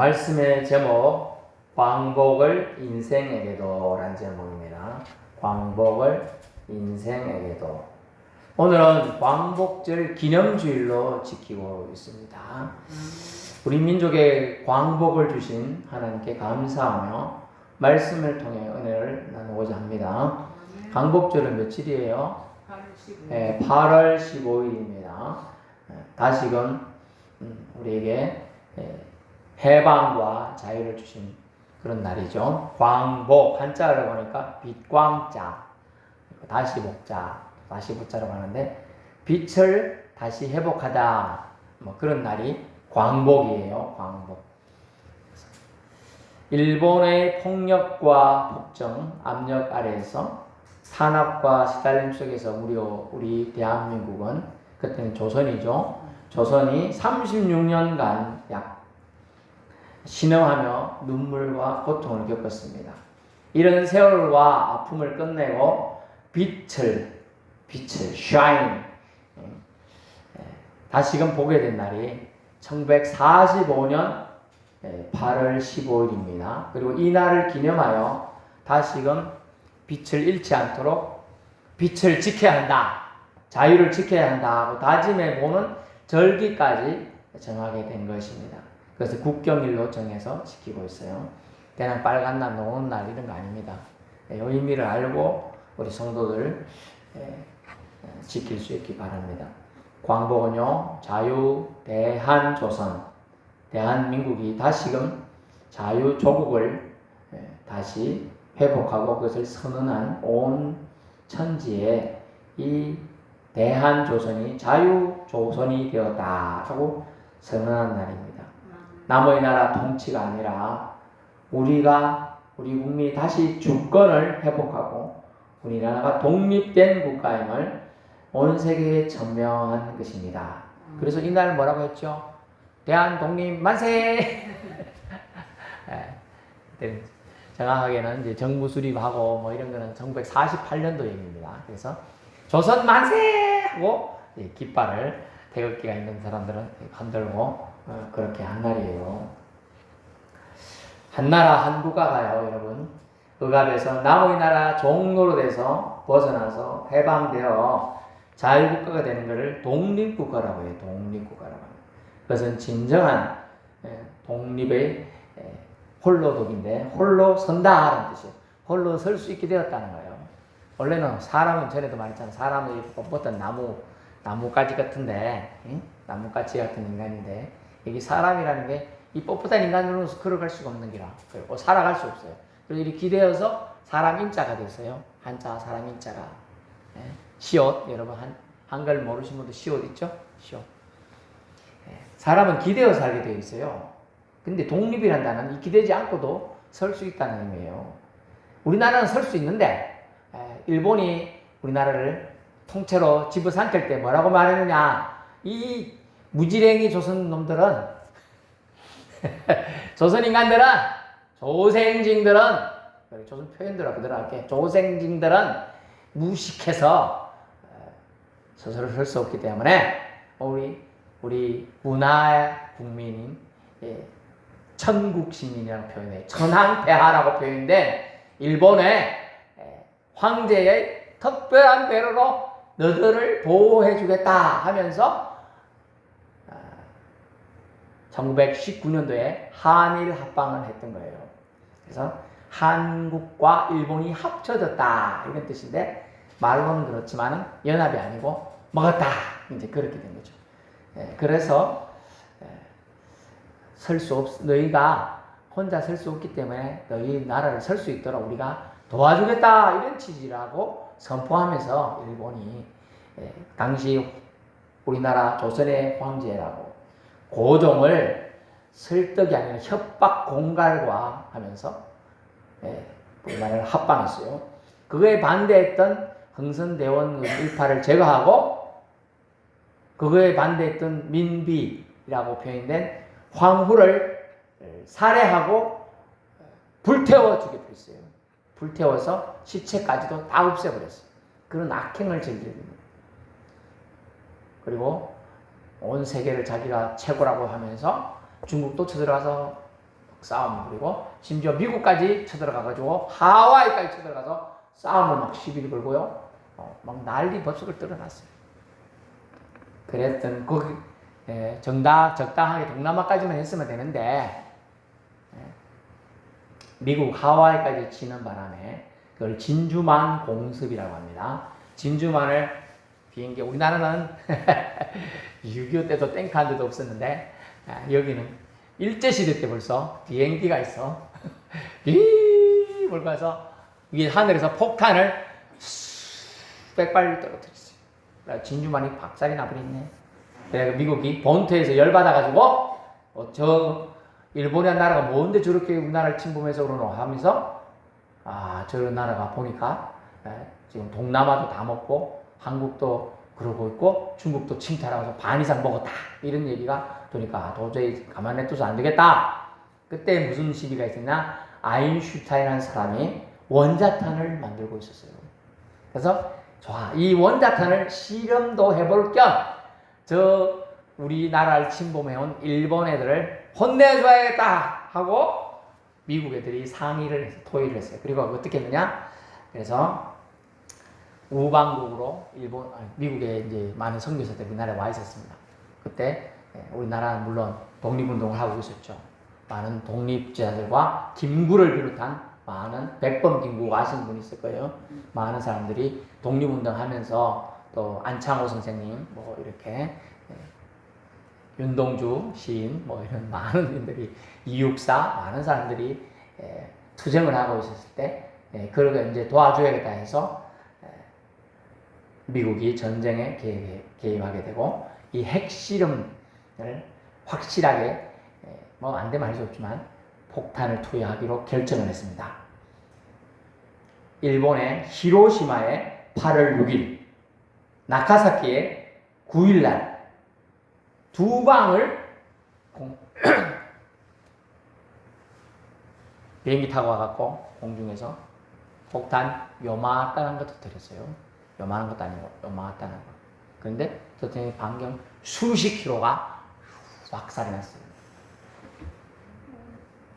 말씀의 제목 광복을 인생에게도 라는 제목입니다. 광복을 인생에게도. 오늘은 광복절 기념주일로 지키고 있습니다. 우리 민족에 광복을 주신 하나님께 감사하며 말씀을 통해 은혜를 나누고자 합니다. 광복절은 며칠이에요? 8월 15일입니다. 다시금 우리에게 해방과 자유를 주신 그런 날이죠. 광복, 한자를 보니까 빛광자, 다시 복자, 다시 복자라고 하는데 빛을 다시 회복하다, 그런 날이 광복이에요. 광복. 일본의 폭력과 폭정, 압력 아래에서 탄압과 시달림 속에서 우리 대한민국은, 그때는 조선이죠. 조선이 36년간 약 신음하며 눈물과 고통을 겪었습니다. 이런 세월과 아픔을 끝내고 빛을 shine 다시금 보게 된 날이 1945년 8월 15일입니다. 그리고 이 날을 기념하여 다시금 빛을 잃지 않도록 빛을 지켜야 한다, 자유를 지켜야 한다 하고 다짐해 보는 절기까지 정하게 된 것입니다. 그래서 국경일로 정해서 지키고 있어요. 그냥 빨간 날, 노은 날 이런 거 아닙니다. 이 의미를 알고 우리 성도들 지킬 수 있기 바랍니다. 광복은요, 자유 대한조선, 대한민국이 다시금 자유조국을 다시 회복하고 그것을 선언한 온 천지에 이 대한조선이 자유조선이 되었다라고 선언한 날입니다. 남의 나라 통치가 아니라 우리 국민이 다시 주권을 회복하고 우리나라가 독립된 국가임을 온 세계에 전명한 것입니다. 그래서 이날 뭐라고 했죠? 대한 독립 만세! 정확하게는 이제 정부 수립하고 이런 거는 1948년도 얘기입니다. 그래서 조선 만세! 하고 깃발을 태극기가 있는 사람들은 흔들고 그렇게 한 날이에요. 한나라 한국가가요, 여러분. 억압에서 남의 나라 종로로 돼서 벗어나서 해방되어 자유국가가 되는 것을 독립국가라고 해요. 독립국가라고 해요. 그것은 진정한 독립의 홀로독인데 홀로 선다라는 뜻이에요. 홀로 설 수 있게 되었다는 거예요. 원래는 사람은 전에도 말했잖아요. 사람은 어떤 나뭇가지 같은데, 나뭇가지 같은 인간인데, 여기 사람이라는 게 이 뻣뻣한 인간으로서 걸어갈 수가 없는 기라. 그리고 살아갈 수 없어요. 그래서 이렇게 기대어서 사람 인자가 됐어요. 한자 사람 인자가. 시옷, 여러분 한글 모르시는 분들 시옷 있죠? 시옷. 사람은 기대어 살게 되어 있어요. 근데 독립이라는 단어는 기대지 않고도 설 수 있다는 의미예요. 우리나라는 설 수 있는데 일본이 우리나라를 통째로 집어삼킬 때 뭐라고 말했느냐, 이 무지랭이 조선 놈들은 조선 인간들은, 조생징들은, 조선 표현대로 그대로 할게, 조생징들은 무식해서 스스로 설 수 없기 때문에 우리 문화의 국민인 천국시민이라고 표현해요. 천황폐하라고 표현된 일본의 황제의 특별한 배려로 너들을 보호해주겠다 하면서 1919년도에 한일 합방을 했던 거예요. 그래서 한국과 일본이 합쳐졌다 이런 뜻인데, 말로는 그렇지만 연합이 아니고 먹었다, 이제 그렇게 된 거죠. 그래서 너희가 혼자 설 수 없기 때문에 너희 나라를 설 수 있도록 우리가 도와주겠다 이런 취지라고 선포하면서 일본이 당시 우리나라 조선의 황제라고 고종을 설득이 아니라 협박 공갈과 하면서 우리나라를 합방했어요. 그거에 반대했던 흥선대원 일파를 제거하고 그거에 반대했던 민비라고 표현된 황후를 살해하고 불태워 죽였어요. 불태워서 시체까지도 다 없애버렸어요. 그런 악행을 저지릅니다. 그리고 온 세계를 자기가 최고라고 하면서 중국도 쳐들어가서 싸움을 부리고 심지어 미국까지 쳐들어가가지고 하와이까지 쳐들어가서 싸움을 막 시비를 걸고요. 막 난리 법석을 떨어놨어요. 그랬던 거기 적당하게 동남아까지만 했으면 되는데 미국 하와이까지 치는 바람에 그걸 진주만 공습이라고 합니다. 진주만을 비행기 우리나라는 6.25 때도 탱크 한 대도 없었는데 여기는 일제시대 때 벌써 비행기가 있어. 이 몰고 가서 위에 하늘에서 폭탄을 수백 발 떨어뜨렸어요. 진주만이 박살이 나버렸네. 그래서 미국이 본토에서 열받아가지고 저 일본이란 나라가 뭔데 저렇게 우리나라를 침범해서 그러노 하면서 저런 나라가 보니까 지금 동남아도 다 먹고 한국도 그러고 있고 중국도 침탈하면서 반 이상 먹었다 이런 얘기가 도니까 도저히 가만 냅둬서 안 되겠다. 그때 무슨 시비가 있었냐? 아인슈타인이라는 사람이 원자탄을 만들고 있었어요. 그래서 좋아, 이 원자탄을 실험도 해볼 겸 저 우리나라를 침범해온 일본 애들을 혼내줘야겠다 하고 미국 애들이 상의를 해서 토의를 했어요. 그리고 어떻게 했느냐? 그래서 우방국으로 미국에 이제 많은 선교사들이 우리나라에 와 있었습니다. 그때 우리나라는 물론 독립운동을 하고 있었죠. 많은 독립지사들과 김구를 비롯한 많은 백범김구 아시는 분이 있을 거예요. 많은 사람들이 독립운동하면서 또 안창호 선생님 뭐 이렇게 윤동주 시인 뭐 이런 많은 분들이 이육사 많은 사람들이 투쟁을 하고 있었을 때 그러게 이제 도와줘야겠다 해서 미국이 전쟁에 개입하게 되고 이 핵실험을 확실하게 뭐 안 되면 할 수 없지만 폭탄을 투여하기로 결정을 했습니다. 일본의 히로시마에 8월 6일, 나카사키에 9일날 두 방을 비행기 타고 와갖고 공중에서 폭탄 요만한 것도 터뜨렸어요. 요만한 것도 아니고 요만한 거. 그런데 터뜨린 반경 수십 킬로가 박살이 났어요.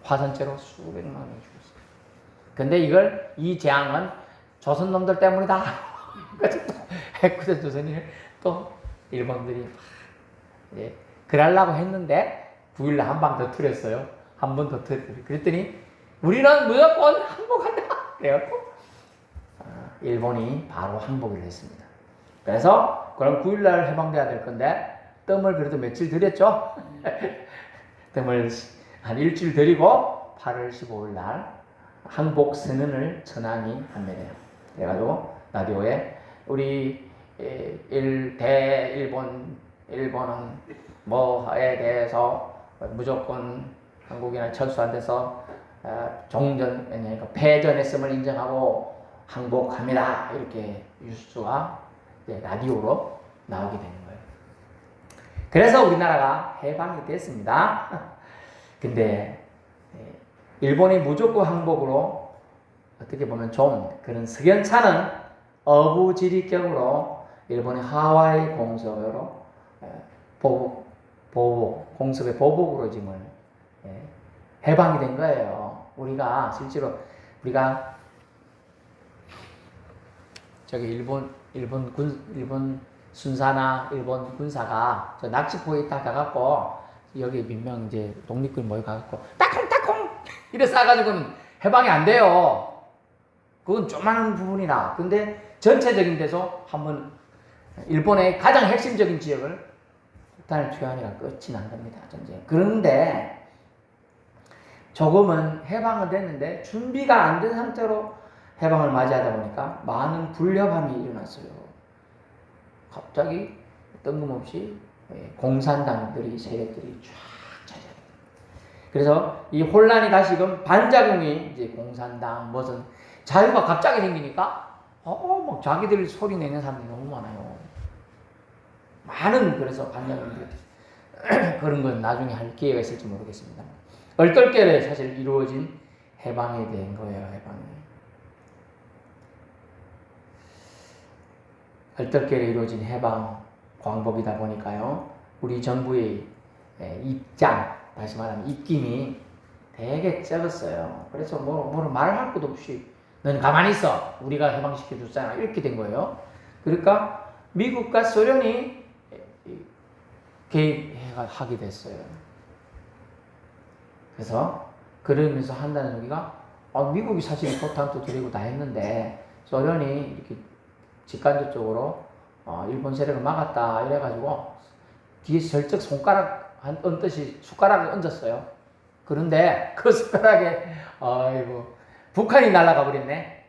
화산재로 수백만 명이 죽었어요. 근데 이 재앙은 조선 놈들 때문이다. 핵구대 조선이 또 일본들이 그러려고 했는데 9일날 한 방 더 틀었어요. 한 번 더 틀었어요. 그랬더니 우리는 무조건 항복한다. 그래갖고 일본이 바로 항복을 했습니다. 그래서 그럼 9일날 해방돼야 될 건데 뜸을 그래도 며칠 들였죠. 뜸을 한 일주일 들이고 8월 15일날 항복 선언을 천황이 한대요. 그래가지고 라디오에 우리 일본은 뭐에 대해서 무조건 한국이나 철수 안 돼서 그러니까 패전했음을 인정하고 항복합니다. 이렇게 뉴스와 라디오로 나오게 되는 거예요. 그래서 우리나라가 해방이 됐습니다. 근데 일본이 무조건 항복으로 어떻게 보면 좀 그런 석연찮은 어부지리격으로 일본의 하와이 공습으로 공습의 보복으로 지금 해방이 된 거예요. 우리가 실제로 저기 일본 순사나 일본 군사가 저 낚시포에 딱 가갖고 여기 민명 이제 독립군 모여 가갖고 따콩 이래 싸가지고는 해방이 안 돼요. 그건 조그마한 부분이라. 근데 전체적인 데서 한번 일본의 가장 핵심적인 지역을 폭탄을 투여하니까 끝이 난 겁니다. 전쟁. 그런데 조금은 해방은 됐는데 준비가 안 된 상태로 해방을 맞이하다 보니까 많은 불협함이 일어났어요. 갑자기 뜬금없이 공산당들이 세력들이 쫙 차지합니다. 그래서 이 혼란이 다시금 반작용이 이제 공산당 무슨 자유가 갑자기 생기니까 막 자기들 소리 내는 사람들이 너무 많아요. 그래서 반작용들이 그런 건 나중에 할 기회가 있을지 모르겠습니다. 얼떨결에 사실 이루어진 해방이 된 거예요. 해방이. 얼떨결에 이루어진 해방 광복이다 보니까요. 우리 정부의 입장, 다시 말하면 입김이 되게 적었어요. 그래서 뭐를 말할 것도 없이 너는 가만히 있어. 우리가 해방시켜 줬잖아. 이렇게 된 거예요. 그러니까 미국과 소련이 개입하게 됐어요. 그래서 그러면서 한다는 얘기가 미국이 사실 포탄도 들이고 다 했는데 소련이 이렇게 직간접적으로 일본 세력을 막았다 이래가지고 뒤에 슬쩍 손가락 얹듯이 숟가락을 얹었어요. 그런데 그 숟가락에 북한이 날아가 버렸네.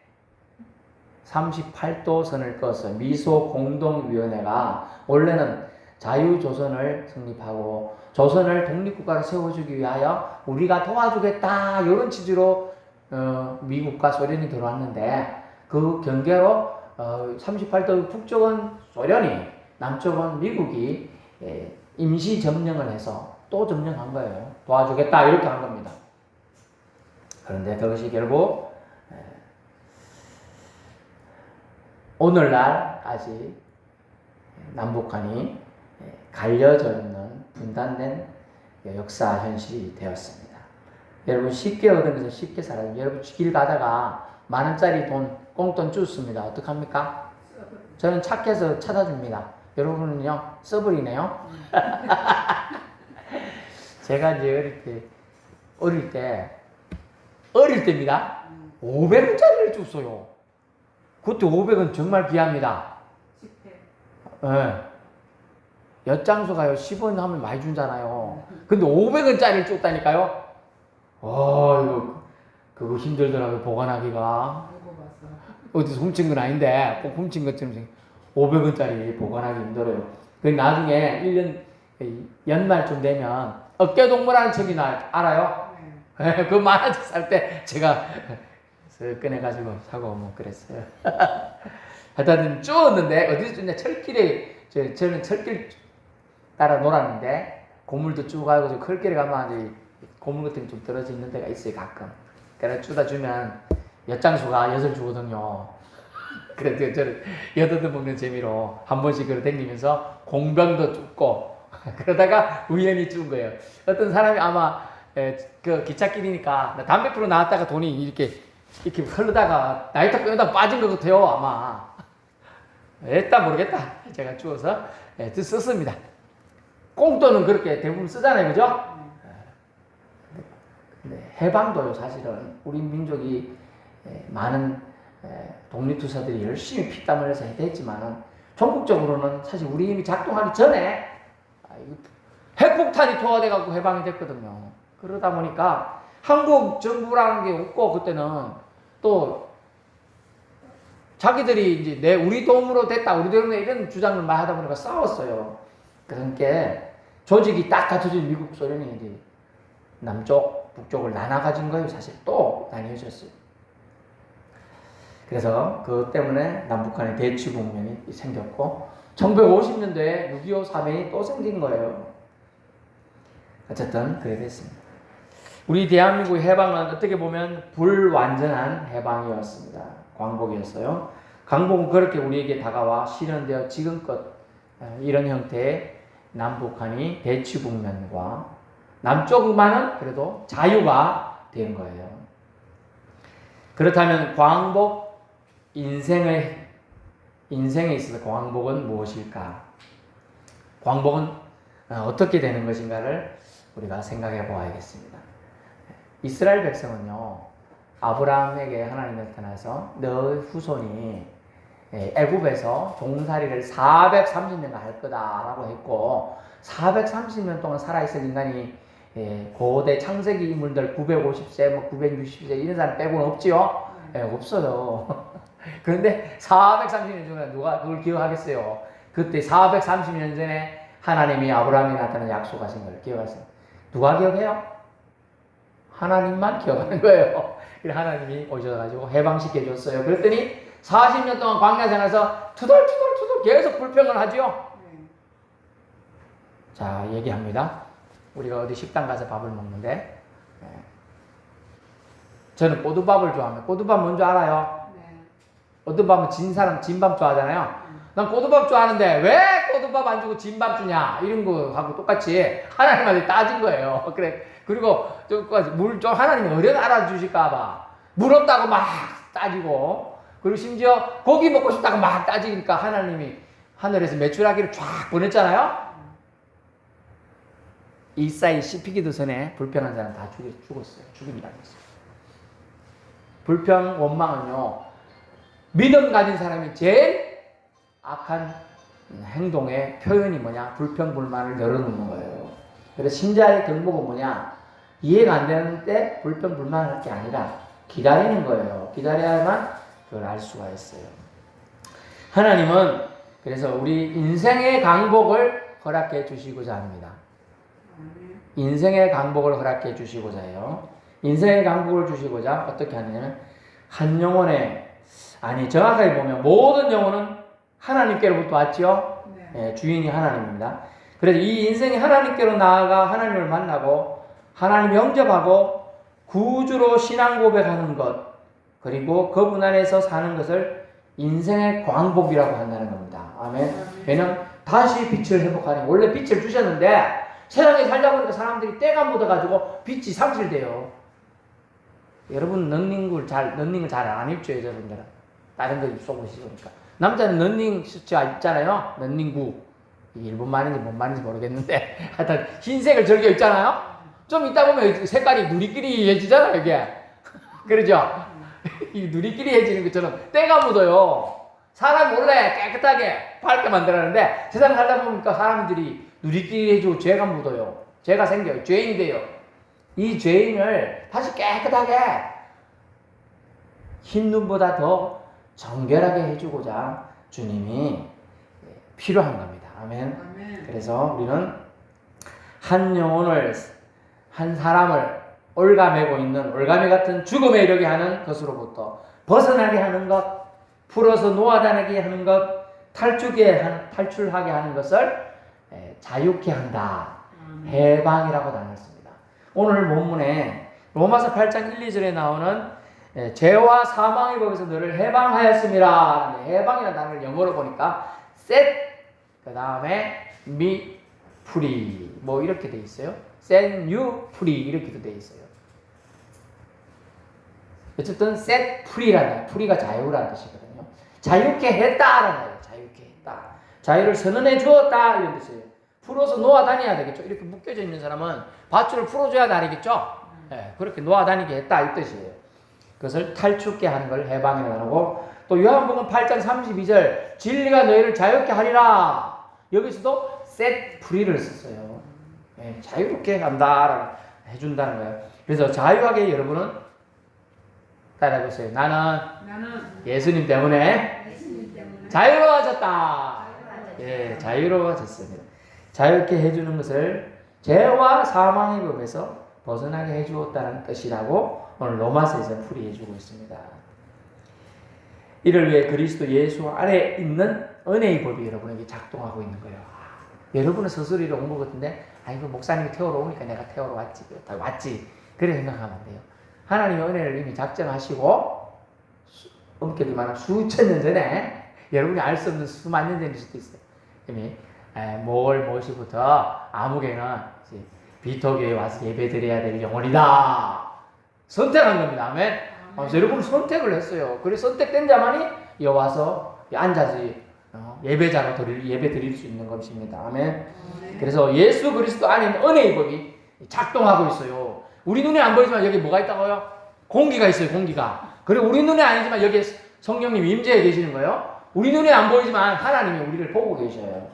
38도 선을 그었어요. 미소 공동위원회가 원래는 자유조선을 성립하고 조선을 독립국가로 세워주기 위하여 우리가 도와주겠다 이런 취지로 미국과 소련이 들어왔는데 그 경계로 38도 북쪽은 소련이 남쪽은 미국이 임시 점령을 해서 또 점령한 거예요. 도와주겠다 이렇게 한 겁니다. 그런데 그것이 결국 오늘날까지 남북한이 갈려져 있는 분단된 역사 현실이 되었습니다. 여러분 쉽게 얻으면서 쉽게 살아요. 여러분 길 가다가 만원짜리 돈 꽁돈 줬습니다. 어떡합니까? 저는 착해서 찾아줍니다. 여러분은요 써버리네요. 제가 이제 어릴 때입니다. 500원짜리를 줬어요. 그때 500원 정말 귀합니다. 네. 엿장수가요 10원 하면 많이 준잖아요. 근데 500원짜리를 줬다니까요. 그거 힘들더라고요. 보관하기가. 어디서 훔친 건 아닌데 꼭 훔친 것처럼 500원짜리 보관하기 힘들어요. 그 나중에 1년 연말쯤 되면 어깨동무라는 책이 알아요? 네. 그 만화책 살 때 제가 꺼내가지고 사고 뭐 그랬어요. 하여튼 쭈었는데 어디서 쭈냐 철길에 저는 철길 따라 놀았는데 고물도 쭉 가고 저 철길에 가면 이제 고물 같은 게 좀 떨어져 있는 데가 있어요 가끔. 그래 주다 주면 엿장수가 엿을 주거든요. 그래서 저를 엿 먹는 재미로 한 번씩 그걸 댕기면서 공병도 줍고 그러다가 우연히 준 거예요. 어떤 사람이 아마 그 기찻길이니까 담배 피러 나왔다가 돈이 이렇게 흐르다가 나이터 끄다 빠진 것 같아요 아마. 일단 모르겠다. 제가 주워서 썼습니다. 꽁돈은 그렇게 대부분 쓰잖아요, 그죠? 근데 해방도요 사실은 우리 민족이 많은 독립투사들이 열심히 피땀 흘려서 했지만은 전국적으로는 사실 우리 힘이 작동하기 전에 핵폭탄이 투하돼 갖고 해방이 됐거든요. 그러다 보니까 한국 정부라는 게 없고 그때는 또 자기들이 이제 우리 도움으로 됐다, 우리 도움으로 이런 주장을 많이 하다 보니까 싸웠어요. 그러니까 조직이 딱 갖춰진 미국 소련이 이제 남쪽, 북쪽을 나눠 가진 거예요. 사실 또 나뉘어졌어요. 그래서 그것 때문에 남북한의 대치 국면이 생겼고 1950년도에 6.25 사변이 또 생긴 거예요. 어쨌든 그래 됐습니다. 우리 대한민국의 해방은 어떻게 보면 불완전한 해방이었습니다. 광복이었어요. 광복은 그렇게 우리에게 다가와 실현되어 지금껏 이런 형태의 남북한이 대치 국면과 남쪽만은 그래도 자유가 된 거예요. 그렇다면 광복 인생에 있어서 광복은 무엇일까? 광복은 어떻게 되는 것인가를 우리가 생각해 보아야겠습니다. 이스라엘 백성은요, 아브라함에게 하나님이 나타나서 너 후손이 애굽에서 종살이를 430년간 할 거다라고 했고 430년 동안 살아있을 인간이 고대 창세기 인물들 950세, 960세 이런 사람 빼고는 없지요? 없어요. 그런데 430년 전에 누가 그걸 기억하겠어요? 그때 430년 전에 하나님이 아브라함에 나타나 약속하신 걸 기억하세요? 누가 기억해요? 하나님만 기억하는 거예요. 그래서 하나님이 오셔가지고 해방시켜 줬어요. 그랬더니 40년 동안 광야 생활에서 투덜투덜 계속 불평을 하죠. 자, 얘기합니다. 우리가 어디 식당 가서 밥을 먹는데 저는 꼬두밥을 좋아합니다. 꼬두밥 뭔지 알아요? 어떤 밥은 진밥 좋아하잖아요. 난 꼬두밥 좋아하는데 왜 꼬두밥 안 주고 진밥 주냐 이런 거 하고 똑같이 하나님한테 따진 거예요. 그래 그리고 물 좀 하나님이 어려 알아주실까봐 물 없다고 막 따지고, 그리고 심지어 고기 먹고 싶다고 막 따지니까 하나님이 하늘에서 메추라기를 쫙 보냈잖아요. 이사이 씹히기도 전에 불평한 사람 다 죽었어요. 죽임이 당했어요. 불평, 원망은요, 믿음 가진 사람이 제일 악한 행동의 표현이 뭐냐? 불평, 불만을 열어놓는 거예요. 그래서 신자의 경복은 뭐냐? 이해가 안 되는데 불평, 불만을 할 게 아니라 기다리는 거예요. 기다려야만 그걸 알 수가 있어요. 하나님은 그래서 우리 인생의 강복을 허락해 주시고자 합니다. 인생의 강복을 허락해 주시고자 해요. 인생의 강복을 주시고자 어떻게 하냐면, 한 영혼의, 아니 정확하게 보면 모든 영혼은 하나님께로부터 왔죠. 네, 주인이 하나님입니다. 그래서 이 인생이 하나님께로 나아가 하나님을 만나고 하나님 영접하고 구주로 신앙 고백하는 것, 그리고 그분 안에서 사는 것을 인생의 광복이라고 한다는 겁니다. 아멘. 왜냐면 다시 빛을 회복하니, 원래 빛을 주셨는데 세상에 살다 보니까 사람들이 때가 묻어가지고 빛이 상실돼요. 여러분 런닝을 잘 안 입죠, 여자분들은. 다른 거 입어보시니까. 남자는 런닝 셔츠 입잖아요. 런닝구. 이게 일본 말인지 뭔 말인지 모르겠는데 하여튼 흰색을 즐겨 입잖아요. 좀 있다 보면 색깔이 누리끼리해지잖아요, 이게. 그러죠? 이 누리끼리해지는 것처럼 때가 묻어요. 사람 원래 깨끗하게 밝게 만들었는데 세상 살다 보니까 사람들이 누리끼리해지고 죄가 묻어요. 죄가 생겨요. 죄인이 돼요. 이 죄인을 다시 깨끗하게 흰 눈보다 더 정결하게 해주고자 주님이 필요한 겁니다. 아멘. 그래서 우리는 한 영혼을, 한 사람을 올가매고 있는 올가미 같은 죽음에 이르게 하는 것으로부터 벗어나게 하는 것, 풀어서 놓아다니게 하는 것, 탈출하게 하는 것을 자유케 한다. 해방이라고 나눴습니다. 오늘 본문에 로마서 8장 1, 2절에 나오는 죄와 사망의 법에서 너를 해방하였습니다. 해방이라는 단어를 영어로 보니까 set, 그 다음에 me free, 뭐 이렇게 돼 있어요. set you free 이렇게도 돼 있어요. 어쨌든 set free라는, free가 자유라는 뜻이거든요. 자유케 했다라는 거예요. 자유케 했다. 자유를 선언해 주었다 이런 뜻이에요. 풀어서 놓아다녀야 되겠죠. 이렇게 묶여져 있는 사람은 밧줄을 풀어줘야 다니겠죠. 네, 그렇게 놓아다니게 했다 이 뜻이에요. 그것을 탈출케 하는 걸 해방이라고 하고, 또 요한복음 8장 32절 진리가 너희를 자유케 하리라. 여기서도 set free를 썼어요. 네, 자유롭게 한다라고 해준다는 거예요. 그래서 자유하게 여러분은 따라해보세요. 나는 예수님 때문에 자유로워졌다. 예, 자유로워졌습니다. 자유롭게 해주는 것을 죄와 사망의 법에서 벗어나게 해주었다는 뜻이라고 오늘 로마서에서 풀이해주고 있습니다. 이를 위해 그리스도 예수 안에 있는 은혜의 법이 여러분에게 작동하고 있는 거예요. 여러분은 스스로 온 것 같은데, 아이고 목사님이 태우러 오니까 내가 태우러 왔지. 그래 생각하면 안 돼요. 하나님의 은혜를 이미 작정하시고 엄격히만 수천 년 전에, 여러분이 알 수 없는 수만 년 전일 수도 있어요. 이미 무엇이부터 아무개는 비토교에 와서 예배드려야 될 영혼이다. 선택한 겁니다. 아멘. 그래서 여러분 선택을 했어요. 그래서 선택된 자만이 와서 앉아서 예배자로 예배 드릴 수 있는 것입니다. 아멘. 그래서 예수 그리스도 안에 있는 은혜의 법이 작동하고 있어요. 우리 눈에 안 보이지만 여기 뭐가 있다고요? 공기가 있어요. 공기가. 그리고 우리 눈에 아니지만 여기 성령님이 임재해 계시는 거예요. 우리 눈에 안 보이지만 하나님이 우리를 보고 계셔요.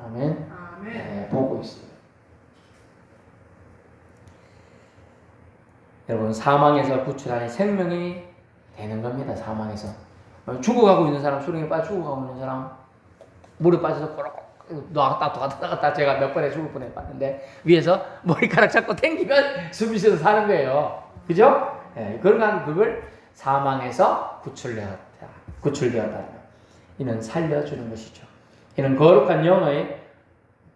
아멘. 네, 보고 있어요. 여러분, 사망에서 구출하니 생명이 되는 겁니다. 사망에서 죽어가고 있는 사람, 수렁에 빠져 죽어가고 있는 사람, 물에 빠져서 꼬락꼬락 나갔다 제가 몇 번에 죽을 뻔했는데 위에서 머리카락 잡고 당기면 숨이 쉬어서 사는 거예요. 그죠? 네, 그걸 사망에서 구출되었다. 이는 살려주는 것이죠. 이는 거룩한 영의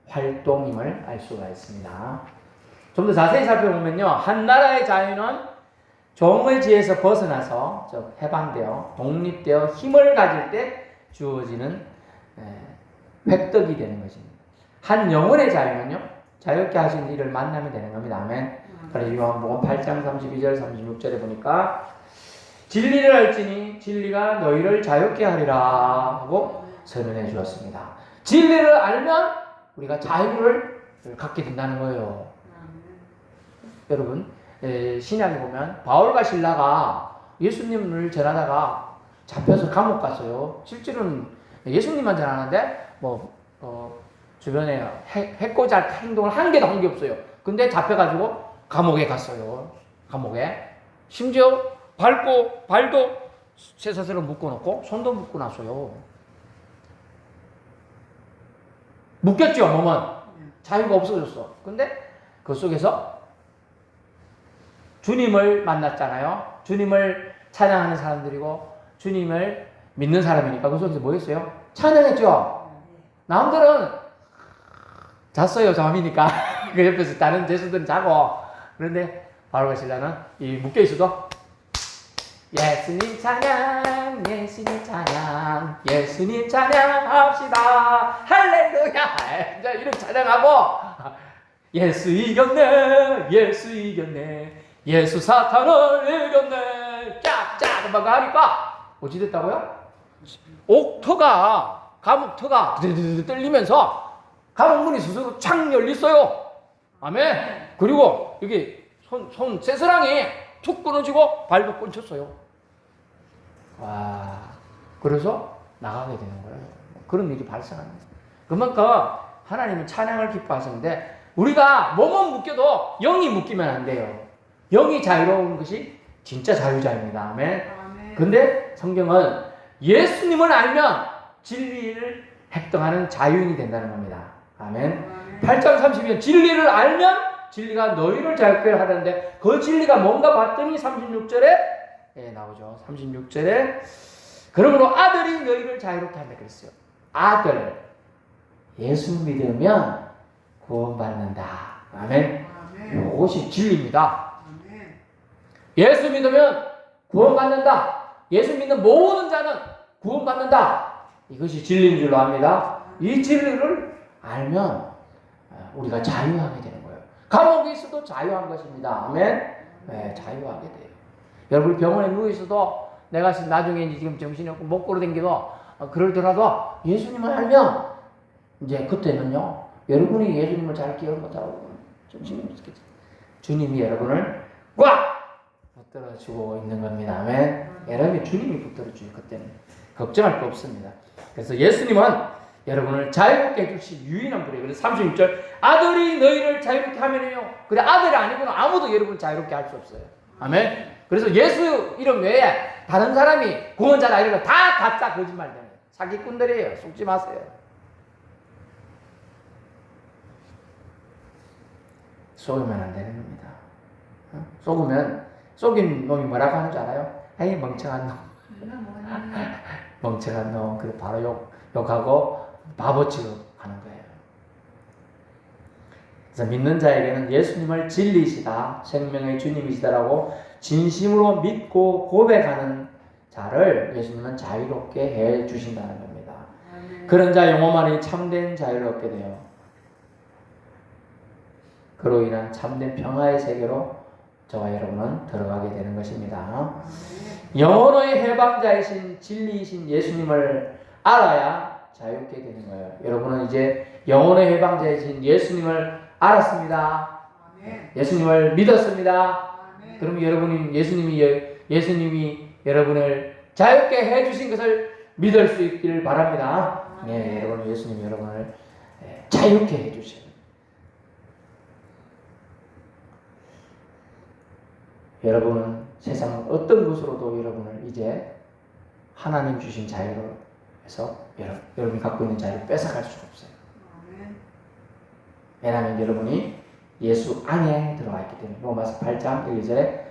활동임을 알 수가 있습니다. 좀 더 자세히 살펴보면요, 한 나라의 자유는 종의 지에서 벗어나서 해방되어 독립되어 힘을 가질 때 주어지는 획득이 되는 것입니다. 한 영혼의 자유는요, 자유롭게 하신 이를 만나면 되는 겁니다. 아멘. 그래서 요한복음 8장 32절 36절에 보니까 진리를 알지니 진리가 너희를 자유케 하리라 하고 선언해 주었습니다. 진리를 알면 우리가 자유를 갖게 된다는 거예요. 여러분, 신약에 보면 바울과 실라가 예수님을 전하다가 잡혀서 감옥 갔어요. 실제로는 예수님만 전하는데 주변에 해코지할 행동을 한 개도 한 게 없어요. 근데 잡혀가지고 감옥에 갔어요. 감옥에. 심지어 발도 쇠사슬로 묶어놓고 손도 묶고 놨어요. 묶였죠, 몸은. 자유가 없어졌어. 근데 그 속에서 주님을 만났잖아요. 주님을 찬양하는 사람들이고 주님을 믿는 사람이니까 그 속에서 뭐 했어요? 찬양했죠. 남들은 잤어요. 잠이니까. 그 옆에서 다른 제수들은 자고. 그런데 바울과 실라는 이 묶여있어도 예수님 찬양, 예수님 찬양, 예수님 찬양합시다. 할렐루야. 이런 찬양하고 예수 이겼네, 예수 이겼네, 예수 사탄을 이겼네, 쫙쫙 막 하니까 어찌 됐다고요? 옥터가, 감옥터가 떨리면서 감옥문이 스스로 쫙 열렸어요. 아멘. 그리고 여기 손 쇠사랑이 툭 끊어지고 발도 끊쳤어요. 와, 그래서 나가게 되는 거예요. 그런 일이 발생합니다. 그만큼 하나님은 찬양을 기뻐하시는데 우리가 몸은 묶여도 영이 묶이면 안 돼요. 영이 자유로운 것이 진짜 자유자입니다. 아멘. 근데 성경은 예수님을 알면 진리를 획득하는 자유인이 된다는 겁니다. 아멘. 8장 32절 진리를 알면 진리가 너희를 자유케 하려는데 그 진리가 뭔가 봤더니 36절에 나오죠. 36절에 그러므로 아들이 너희를 자유롭게 한다 그랬어요. 아들 예수 믿으면 구원받는다. 아멘. 이것이 진리입니다. 예수 믿으면 구원받는다. 예수 믿는 모든 자는 구원받는다. 이것이 진리인 줄로 압니다. 이 진리를 알면 우리가 자유하게 되는 거예요. 감옥에 있어도 자유한 것입니다. 아멘. 네, 자유하게 돼요. 여러분 병원에 누워 있어도 내가 나중에 지금 정신이 없고 못 걸어 댕기도 그러더라도 예수님을 알면 이제 그때는요 여러분이 예수님을 잘 기억 못하고 정신이 없겠죠. 주님이 여러분을 꽉 붙들어주고 있는 겁니다. 아멘. 여러분이 주님이 붙들어주요. 그때는 걱정할 거 없습니다. 그래서 예수님은 여러분을 자유롭게 해주신 유일한 분이에요. 그래서 36절 아들이 너희를 자유롭게 하면요. 근데 아들이 아니고는 아무도 여러분을 자유롭게 할 수 없어요. 아멘. 그래서 예수 이름 외에 다른 사람이 구원자다 이런 거 다 가짜 거짓말이에요. 사기꾼들이에요. 속지 마세요. 속으면 안 되는 겁니다. 속으면 속인 놈이 뭐라고 하는 줄 알아요? 에이 멍청한 놈. 멍청한 놈. 그래 바로 욕하고 바보치고 하는 거예요. 그래서 믿는 자에게는 예수님을 진리시다, 생명의 주님이시다라고 진심으로 믿고 고백하는 자를 예수님은 자유롭게 해 주신다는 겁니다. 그런 자 영혼만이 참된 자유를 얻게 돼요. 그로 인한 참된 평화의 세계로 저와 여러분은 들어가게 되는 것입니다. 영혼의 해방자이신 진리이신 예수님을 알아야 자유롭게 되는 거예요. 여러분은 이제 영혼의 해방자이신 예수님을 알았습니다. 예수님을 믿었습니다. 그럼 여러분이 예수님이 여러분을 자유롭게 해주신 것을 믿을 수 있기를 바랍니다. 네, 여러분 예수님이 여러분을 자유롭게 해주셔요. 여러분은 세상 어떤 것으로도 여러분을 이제 하나님 주신 자유로 해서 여러분이 갖고 있는 자유를 뺏어갈 수가 없어요. 왜냐하면 여러분이 예수 안에 들어가 있기 때문에. 로마서 8장 1절에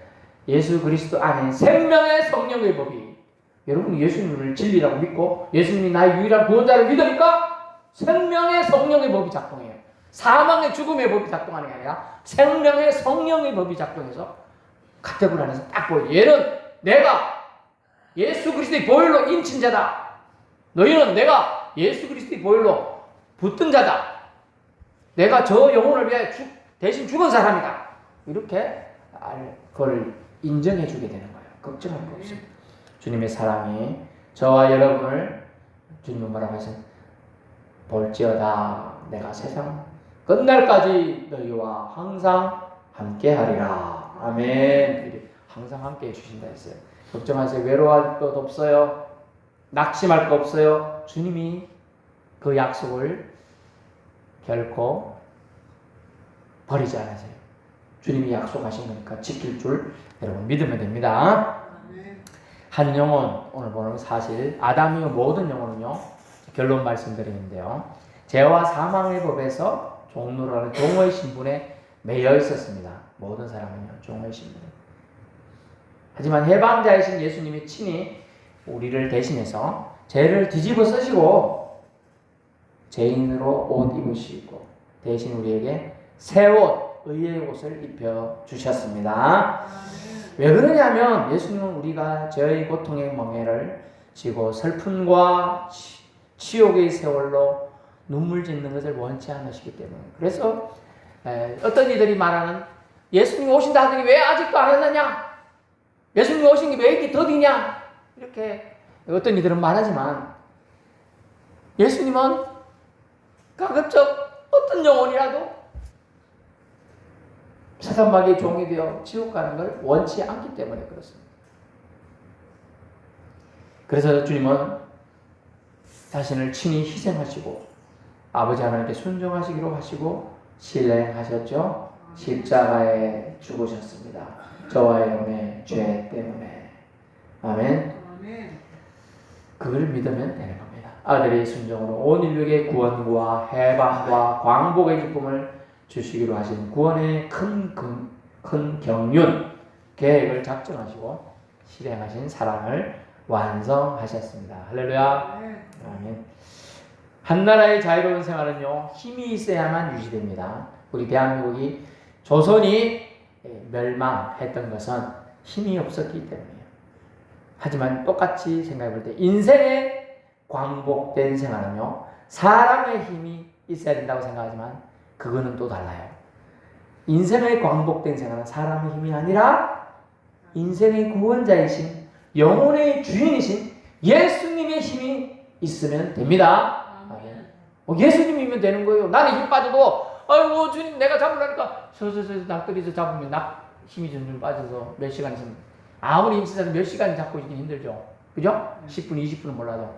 예수 그리스도 안에 생명의 성령의 법이, 여러분이 예수님을 진리라고 믿고 예수님이 나의 유일한 구원자를 믿으니까 생명의 성령의 법이 작동해요. 사망의 죽음의 법이 작동하는 게 아니라 생명의 성령의 법이 작동해서 카테고리 안에서 딱 보여요. 얘는 내가 예수 그리스도의 보혈로 인친 자다. 너희는 내가 예수 그리스도의 보혈로 붙든 자다. 내가 저 영혼을 위해 대신 죽은 사람이다. 이렇게 그걸 인정해 주게 되는 거예요. 걱정할 거 없습니다. 주님의 사랑이 저와 여러분을 주님은 뭐라고 하셨어요? 볼지어다 내가 세상 끝날까지 너희와 항상 함께하리라. 아멘. 항상 함께해 주신다 했어요. 걱정하세요. 외로워할 것 없어요. 낙심할 거 없어요. 주님이 그 약속을 결코 버리지 않으세요. 주님이 약속하신 거니까 지킬 줄 여러분 믿으면 됩니다. 한 영혼, 오늘 보는 사실 아담 이후 모든 영혼은요, 결론 말씀드리는데요, 죄와 사망의 법에서 종로라는 종의 신분에 매여 있었습니다. 모든 사람은요, 종의 신분. 하지만 해방자이신 예수님이 친히 우리를 대신해서 죄를 뒤집어 쓰시고 죄인으로 옷 입으시고 대신 우리에게 새 옷, 의의 옷을 입혀 주셨습니다. 왜 그러냐면 예수님은 우리가 죄의 고통의 멍에를 지고 슬픔과 치욕의 세월로 눈물 짓는 것을 원치 않으시기 때문에. 그래서 어떤 이들이 말하는 예수님이 오신다 하더니 왜 아직도 안 했느냐? 예수님이 오신 게 왜 이렇게 더디냐? 이렇게 어떤 이들은 말하지만 예수님은 가급적 어떤 영혼이라도 사단마귀의 종이 되어 지옥 가는 걸 원치 않기 때문에 그렇습니다. 그래서 주님은 자신을 친히 희생하시고 아버지 하나님께 순종하시기로 하시고 실행하셨죠. 십자가에 죽으셨습니다. 저와 여러분의 죄 때문에. 아멘. 그걸 믿으면 되는 겁니다. 아들의 순종으로 온 인류에게 구원과 해방과 광복의 기쁨을 주시기로 하신 구원의 큰 경륜 계획을 작정하시고 실행하신 사랑을 완성하셨습니다. 할렐루야. 아멘. 한 나라의 자유로운 생활은요, 힘이 있어야만 유지됩니다. 우리 대한민국이 조선이 멸망했던 것은 힘이 없었기 때문이에요. 하지만 똑같이 생각해 볼 때 인생의 광복된 생활은요, 사람의 힘이 있어야 된다고 생각하지만 그거는 또 달라요. 인생의 광복된 생활은 사람의 힘이 아니라 인생의 구원자이신 영혼의 주인이신 예수님의 힘이 있으면 됩니다. 예수님이면 되는 거예요. 나는 힘 빠져도 아이고 주님 내가 잡으려니까 서서서 낙들이서 잡으면 힘이 점점 빠져서 몇 시간 있으면 아무리 힘쓰셔도 몇 시간 잡고 있긴 힘들죠. 그죠? 10분 20분은 몰라도.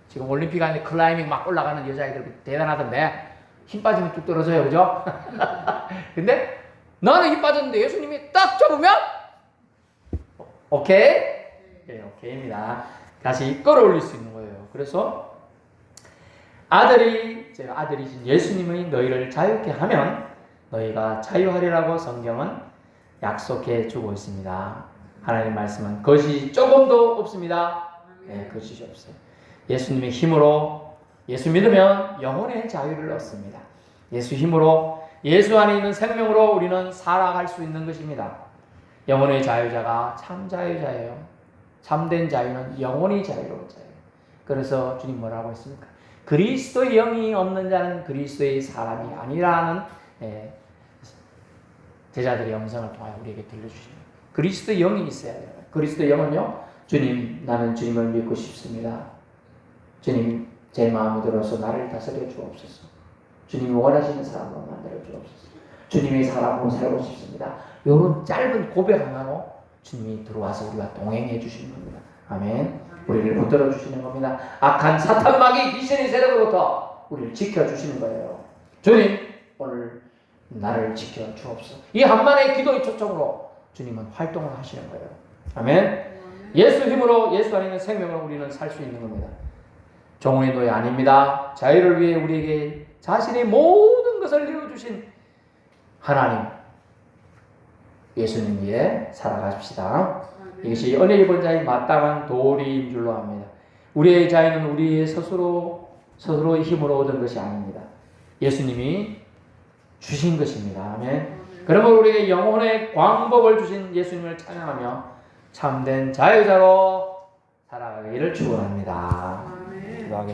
지금 올림픽 안에 클라이밍 막 올라가는 여자애들 대단하던데 힘 빠지면 뚝 떨어져요. 그죠? 근데 나는 힘 빠졌는데 예수님이 딱 잡으면 오케이? 네, 오케이입니다. 다시 끌어올릴 수 있는 거예요. 그래서 아들이신 예수님이 너희를 자유케 하면 너희가 자유하리라고 성경은 약속해 주고 있습니다. 하나님 말씀은 거짓이 조금도 없습니다. 네, 거짓이 없어요. 예수님의 힘으로 예수 믿으면 영혼의 자유를 얻습니다. 예수 힘으로 예수 안에 있는 생명으로 우리는 살아갈 수 있는 것입니다. 영혼의 자유자가 참 자유자예요. 참된 자유는 영혼이 자유로운 자예요. 그래서 주님 뭐라고 했습니까? 그리스도의 영이 없는 자는 그리스도의 사람이 아니라는 제자들의 영성을 통하여 우리에게 들려주십니다. 그리스도의 영이 있어야 돼요. 그리스도의 영은요, 주님, 나는 주님을 믿고 싶습니다. 주님, 제 마음에 들어서 나를 다스려 주옵소서. 주님이 원하시는 사람으로 만들어 주옵소서. 주님의 사람으로 살고 싶습니다. 이런 짧은 고백 하나로 주님이 들어와서 우리와 동행해 주시는 겁니다. 아멘. 우리를 붙들어 주시는 겁니다. 악한 사탄마귀 귀신의 세력으로부터 우리를 지켜주시는 거예요. 주님, 오늘 나를 지켜 주옵소서. 이 한만의 기도의 초청으로 주님은 활동을 하시는 거예요. 아멘. 예수 힘으로 예수 안에 있는 생명으로 우리는 살 수 있는 겁니다. 종의 노예 아닙니다. 자유를 위해 우리에게 자신의 모든 것을 내어주신 하나님, 예수님 위해 살아가십시다. 이것이 은혜 입은 자의 마땅한 도리인 줄로 압니다. 우리의 자유는 우리의 스스로의 힘으로 얻은 것이 아닙니다. 예수님이 주신 것입니다. 아멘. 그러므로 우리에게 영혼의 광복을 주신 예수님을 찬양하며 참된 자유자로 살아가기를 축원합니다.